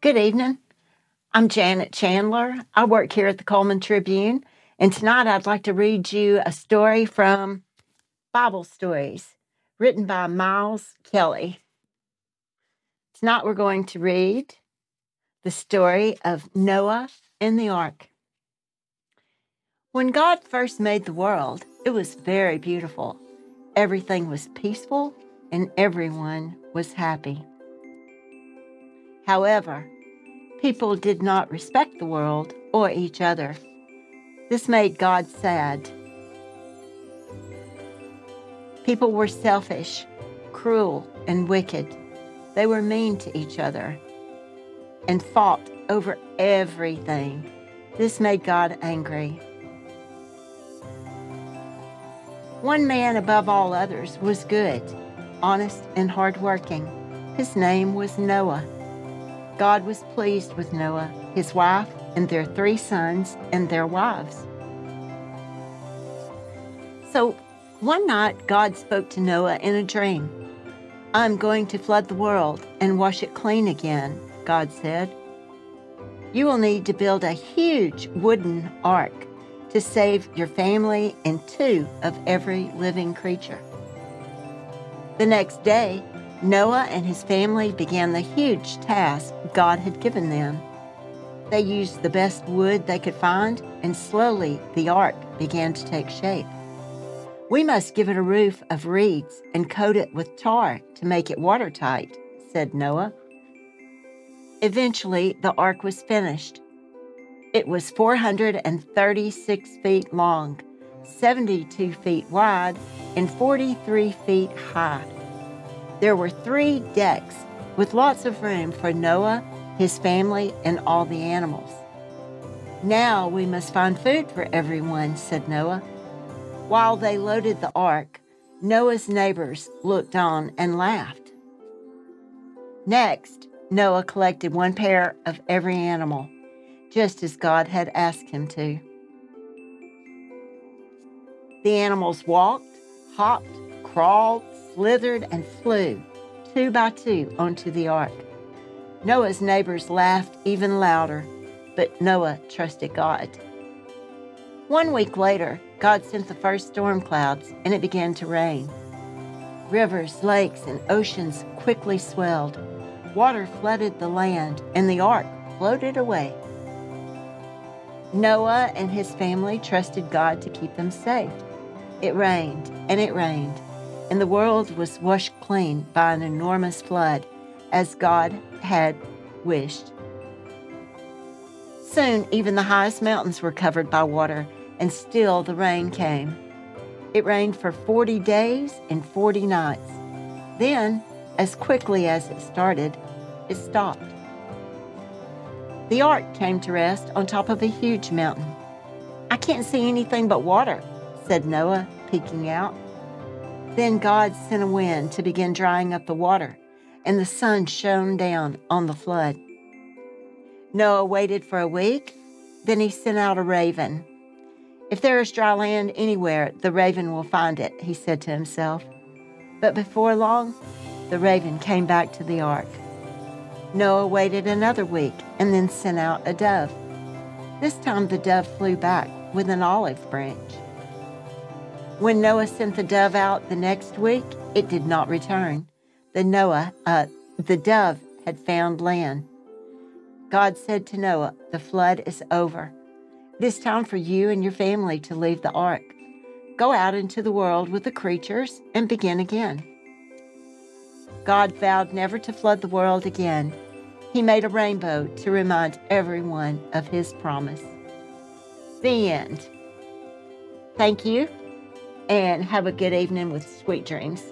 Good evening. I'm Janet Chandler. I work here at the Cullman Tribune, and tonight I'd like to read you a story from Bible Stories, written by Miles Kelly. Tonight we're going to read the story of Noah and the Ark. When God first made the world, it was very beautiful. Everything was peaceful, and everyone was happy. However, people did not respect the world or each other. This made God sad. People were selfish, cruel, and wicked. They were mean to each other and fought over everything. This made God angry. One man above all others was good, honest, and hardworking. His name was Noah. God was pleased with Noah, his wife, and their 3 sons and their wives. So one night, God spoke to Noah in a dream. "I'm going to flood the world and wash it clean again," God said. "You will need to build a huge wooden ark to save your family and 2 of every living creature." The next day, Noah and his family began the huge task God had given them. They used the best wood they could find, and slowly the ark began to take shape. "We must give it a roof of reeds and coat it with tar to make it watertight," said Noah. Eventually, the ark was finished. It was 436 feet long, 72 feet wide, and 43 feet high. There were 3 decks with lots of room for Noah, his family, and all the animals. "Now we must find food for everyone," said Noah. While they loaded the ark, Noah's neighbors looked on and laughed. Next, Noah collected 1 pair of every animal, just as God had asked him to. The animals walked, hopped, crawled, slithered, and flew 2 by 2 onto the ark. Noah's neighbors laughed even louder, but Noah trusted God. 1 week later, God sent the first storm clouds, and it began to rain. Rivers, lakes, and oceans quickly swelled. Water flooded the land, and the ark floated away. Noah and his family trusted God to keep them safe. It rained, and the world was washed clean by an enormous flood, as God had wished. Soon, even the highest mountains were covered by water, and still the rain came. It rained for 40 days and 40 nights. Then, as quickly as it started, it stopped. The ark came to rest on top of a huge mountain. "I can't see anything but water," said Noah, peeking out. Then God sent a wind to begin drying up the water, and the sun shone down on the flood. Noah waited for a week, then he sent out a raven. "If there is dry land anywhere, the raven will find it," he said to himself. But before long, the raven came back to the ark. Noah waited another week and then sent out a dove. This time the dove flew back with an olive branch. When Noah sent the dove out the next week, it did not return. The dove had found land. God said to Noah, "The flood is over. It is time for you and your family to leave the ark. Go out into the world with the creatures and begin again." God vowed never to flood the world again. He made a rainbow to remind everyone of his promise. The end. Thank you, and have a good evening with sweet dreams.